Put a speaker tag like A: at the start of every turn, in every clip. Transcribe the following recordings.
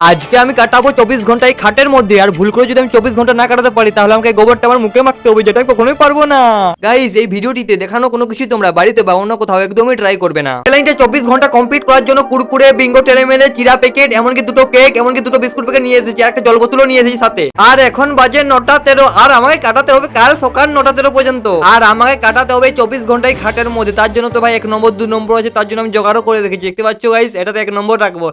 A: আজকে আমি কাটাবো 24 ঘন্টা এই খাটের মধ্যে, আর ভুল করে যদি আমি 24 ঘন্টা না কাটাতে পারি তাহলে আমাকে গোবরটা আমার মুখে মাখতে হবে, যেটা আমি কখনোই পারবো না। গাইস, এই ভিডিওটিতে দেখানো কোনো কিছু তোমরা বাড়িতে বা অন্য কোথাও একদমই ট্রাই করবে না। চ্যালেঞ্জটা 24 ঘন্টা কমপ্লিট করার জন্য কুরকুরে, বিঙ্গো, টেরেমেলে, চিরা প্যাকেট, এমনকি দুটো কেক, এমনকি দুটো বিস্কুট প্যাকেট নিয়ে এসেছি, আর একটা জল বোতলও নিয়ে এসেছি সাথে। আর এখন বাজে 9টা 13, আর আমাকে কাটাতে হবে কাল সকাল 9টা 13 পর্যন্ত। আর আমাকে কাটাতে হবে 24 ঘন্টায় খাটের মধ্যে। তার জন্য তো ভাই 1 নম্বর 2 নম্বর আছে, তার জন্য আমি জোগাড়ও করে রেখেছি। দেখতে পাচ্ছ গাইস, এটাতে 1 নম্বর রাখবো।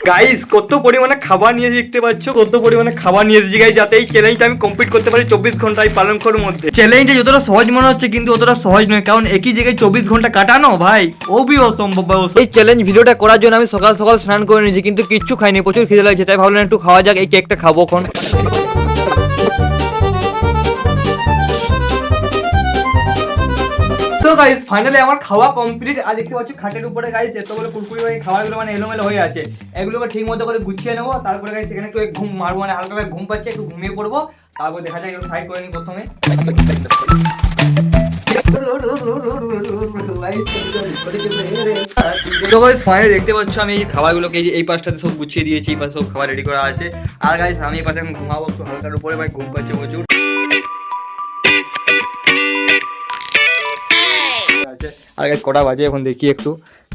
A: গাইস, কত পরিমাণে খাবার নিয়েছি দেখতে পাচ্ছ, কত পরিমাণে খাবার নিয়ে এসেছি গাইস, যাতে এই চ্যালেঞ্জটা আমি কমপ্লিট করতে পারি 24 ঘন্টায় পালন করার মধ্যে। চ্যালেঞ্জটা যতটা সহজ মনে হচ্ছে কিন্তু অতটা সহজ নয়, কারণ একই জায়গায় 24 ঘন্টা কাটানো ভাই খুবই অসম্ভব। এই চ্যালেঞ্জ ভিডিওটা করার জন্য আমি সকাল সকাল স্নান করে নিয়েছি, কিন্তু কিচ্ছু খাইনি, প্রচুর খিদে লাগছে, তাই ভাবলাম একটু খাওয়া যাক। এই কেকটা খাবো এখন। তো গাইস, ফাইনালি আমার খাওয়া কমপ্লিট। আর দেখতে পাচ্ছ খাটের উপরে গাইস এতগুলো কুরকুরি ভাই খাবারগুলো মানে এলোমেলো হয়ে আছে, এগুলোকে ঠিক মতো করে গুছিয়ে নেবো। তারপরে গাইস এখানে একটু ঘুম মারবো, মানে হালকা করে ঘুম পাচ্ছে, একটু ঘুমিয়ে পড়বো। তারপর দেখা যায় একটু সাইড করে নিই প্রথমে। তো গাইস ফাইনালি দেখতে পাচ্ছ আমি এই খাবারগুলোকে এই পাশটাতে সব গুছিয়ে দিয়েছি, এই পাশে সব খাবার রেডি করা আছে। আর গাইস আমি এই পাশে এখন ঘুমাবো একটু হালকার উপরে, ভাই ঘুম পাচ্ছে প্রচুর। আর গাইস কটা বাজে এখন দেখি একটু।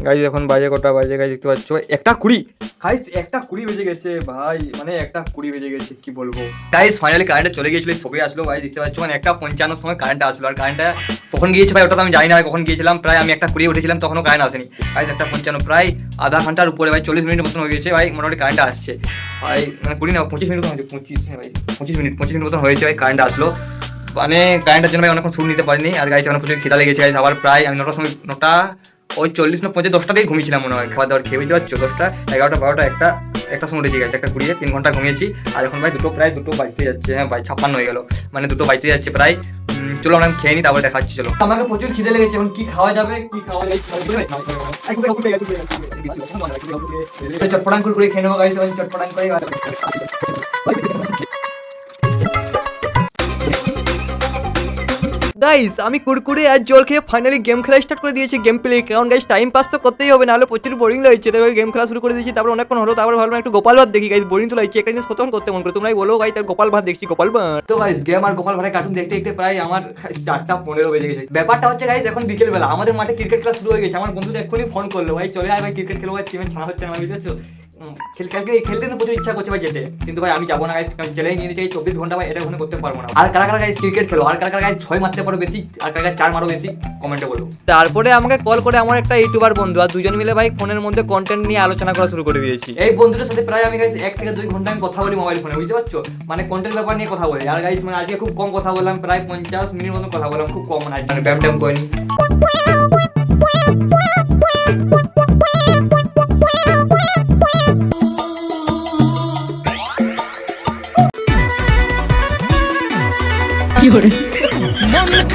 A: গাইস এখন বাজে কটা বাজে গাইস, দেখতে পাচ্ছ 1:20। গাইস 1:20 বেজে গেছে ভাই, মানে 1:20 বেজে গেছে, কি বলবো। গাইস ফাইনালি কারেন্টটা চলে গিয়েছিল, সবে আসলো ভাই, দেখতে পাচ্ছ মানে 1:55 সময় কারেন্টটা আসলো। আর কারেন্টটা কখন গিয়েছে ভাই ওটা তো আমি জানি না ভাই, কখন গিয়েছিলাম। প্রায় আমি 1:20 উঠেছিলাম, তখনও কারেন্ট আসেনি। গাইস 1:55 প্রায় আধা ঘন্টার উপরে ভাই, 40 মিনিট মতন হয়ে গেছে ভাই, মোটামুটি কারেন্টটা আসছে ভাই। মানে 20 না 25 মিনিট মতন হয়েছে, 25 মিনিট মতন হয়েছে ভাই, কারেন্ট আসলো। মানে কারেন্টের জন্য ভাই অনেকক্ষণ শুরু নিতে পারিনি। আর গাইছে অনেক প্রচুর খিদা লেগেছে গাইছে। আবার প্রায় আমি 9টার সময় 9:40 না 50 10টাতেই ঘুমিয়েছিলাম মনে হয়, খাওয়া দাওয়ার খেয়ে, বুঝতে পারছো। 10টা 11টা 12টা একটা সময় উঠে গেছে, 1:20 3 ঘন্টা ঘুমিয়েছি। আর এখন ভাই প্রায় দুটো বাজতে যাচ্ছে, হ্যাঁ ভাই 56 হয়ে গেল, মানে দুটো বাজতে যাচ্ছে প্রায়। চলো আমরা খেয়ে নিই, তারপরে দেখাচ্ছি। চলো, আমাকে প্রচুর খিদে লেগেছে, এখন কি খাওয়া যাবে, কি খাওয়া যায় চটপটাং করে খেয়ে নেবো গাইছে, চটপটাং করে। গাইস আমি কুরকুরে আর জল খেয়ে ফাইনালি গেম খেলা স্টার্ট করে দিয়েছি, গেম প্লে। কারণ গাইস টাইম পাস তো করতেই হবে, নাহলে প্রচুর বোরিং লাগছে, তারপরে গেম খেলা শুরু করে দিয়েছি। তারপর অনেকক্ষণ হলো, তারপর ভাবলাম একটু গোপাল ভাত দেখি। গাইস বোরিং তো লাগছে, একটা জিনিস কতক্ষণ করতে মন করে, তোমরাই বলো গাইস। তার গোপাল ভাত দেখছি, গোপাল ভাত। তো গাইস গেম আর গোপাল ভাতের কার্টুন দেখতে দেখতে প্রায় আমার 4:15 বেজে গেছে। ব্যাপারটা হচ্ছে গাইস এখন বিকেল বেলা, আমাদের মাঠে ক্রিকেট খেলা শুরু হয়ে গেছে। আমার বন্ধুরা এক্ষুনি ফোন করলো, ভাই চলে আয় ভাই ক্রিকেট খেলবো, ভাই টিমে ছাড়া হচ্ছে না, বুঝতে খেলতে তো প্রচুর ইচ্ছা করছে ভাই যেতে, কিন্তু ভাই আমি যাবো না গাইস, কারণ জেলেই নিয়ে চাই 24 ঘন্টা ভাই, এটা ওখানে করতে পারবো না। আর কারা কারা গাইস ক্রিকেট খেলো, আর কারা কারা গাইস 6 মারতে পারো বেশি, আর কারা 4 মারো বেশি, কমেন্টে বলো। তারপরে আমাকে কল করে আমার একটা ইউটিউবার বন্ধু, আর দুজন মিলে ভাই ফোনের মধ্যে কন্টেন্ট নিয়ে আলোচনা করা শুরু করে দিয়েছি। এই বন্ধুদের সাথে প্রায় আমি গাইস 1 থেকে 2 ঘন্টা আমি কথা বলি মোবাইল ফোনে, বুঝতে পারছো, মানে কন্টেন্ট ব্যাপার নিয়ে কথা বলি। আর গাইস মানে আজকে খুব কম কথা বললাম, প্রায় 50 মিনিট মতো কথা বললাম, খুব কম, মানে ব্যাম ট্যাম করিনি।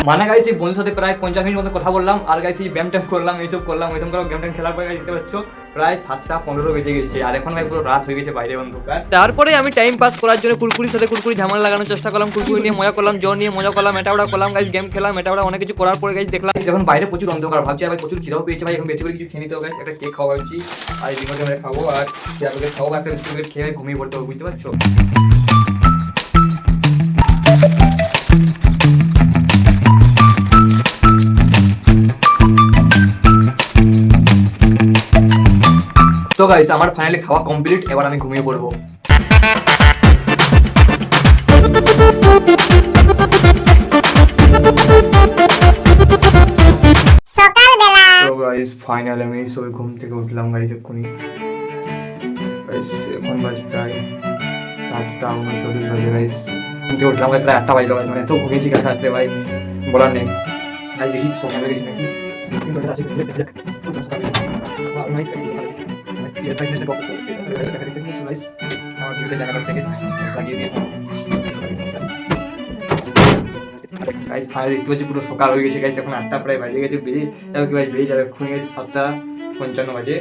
A: মানে গাইছি বন্ধুর সাথে প্রায় 50 মিনিট মতো কথা বললাম, আর গাইছি ব্যাম ট্যাম করলাম, এইসব করলাম ওইসব করলাম। গেম ট্যাম খেলার পরে দেখতে পাচ্ছ প্রায় 7:15 বেজে গেছে, আর এখন ভাই পুরো রাত হয়ে গেছে বাইরে অন্ধকার। তারপরে আমি টাইম পাস করার জন্য কুরকুরির সাথে কুরকুরি ঝামেলা লাগানোর চেষ্টা করলাম, কুরকুরি নিয়ে মজা করলাম, জল নিয়ে মজা করলাম, এটা ওটা করলাম গাইস, গেম খেলাম, এটা ওটা অনেক কিছু করার পরে গাইস দেখলাম এখন বাইরে প্রচুর অন্ধকার। ভাবছি ভাই প্রচুর খিদাও পেয়েছে ভাই, এখন বেশি করে কিছু খেয়ে নিতে হবে গাইস, একটা কেক খাওয়া ভাবছি, আর ডিনার টাইমে খাবো, আর চিয়ার খাবো, একটা বিস্কুট খেয়ে ঘুমিয়ে পড়তে হবে, বুঝতে পারছো। তো গাইস আমার ফাইনালি খাওয়া কমপ্লিট, এবার আমি ঘুমিয়ে পড়বো। সকালবেলা তো গাইস ফাইনালি আমি সবে ঘুম থেকে উঠলাম গাইস এক্ষুনি। গাইস এখন বাজে প্রায় 7:39 বাজে গাইস, ঘুম থেকে উঠলাম প্রায় 8টা বাজলো গাইস, মানে এত ঘুমিয়েছি কাল রাত্রে ভাই বলার নেই। গাইস দেখি সময় হয়ে গেছে নাকি, পুরো সকাল হয়ে গেছে গাইস, এখন 8টা প্রায় বাজে গেছে, বেরিয়ে যাবে কি ভাই, বেরিয়ে যাবে এক্ষুনি 7টা 55 বাজে।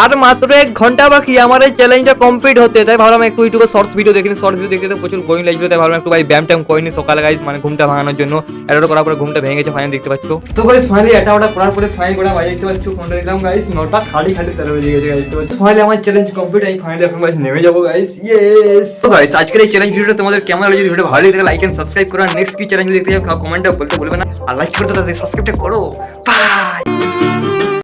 A: আর মাত্র 1 ঘন্টা বাকি আমার এই চ্যালেঞ্জটা কমপ্লিট হতে, তাই ভাবলাম একটু ইউটিউবে শর্টস ভিডিও দেখি। শর্টস ভিডিও দেখতে তো প্রচুর বোরিং লাগছিল, তাই ভাবলাম একটু ভাই ব্যায়াম ট্যাম করিনি সকালে গাইস, মানে ঘুমটা ভাঙানোর জন্য। এটা করার পরে ঘুমটা ভেঙে গেছে ফাইনালি, দেখতে পাচ্ছ। তো গাইস ফাইনালি এটা ওটা করার পরে ফাইনালি গোটা বাজে, দেখতে পাচ্ছ ফোনটা দিলাম গাইস 9টা খালি 13 বেজে গেছে গাইস। তো ফাইনালি আমার চ্যালেঞ্জ কমপ্লিট, আমি ফাইনালি এখন গাইস নেমে যাবো গাইস। ইয়েস। তো গাইস আজকের এই চ্যালেঞ্জ ভিডিওটা তোমাদের কেমন লাগলো? যদি ভিডিও ভালো লাগে লাইক এন্ড সাবস্ক্রাইব করো। নেক্সট কি চ্যালেঞ্জ দেখতে চাও কমেন্টে বলতে ভুলবে না, আর লাইক করতে তাড়াতাড়ি সাবস্ক্রাইবটা করো।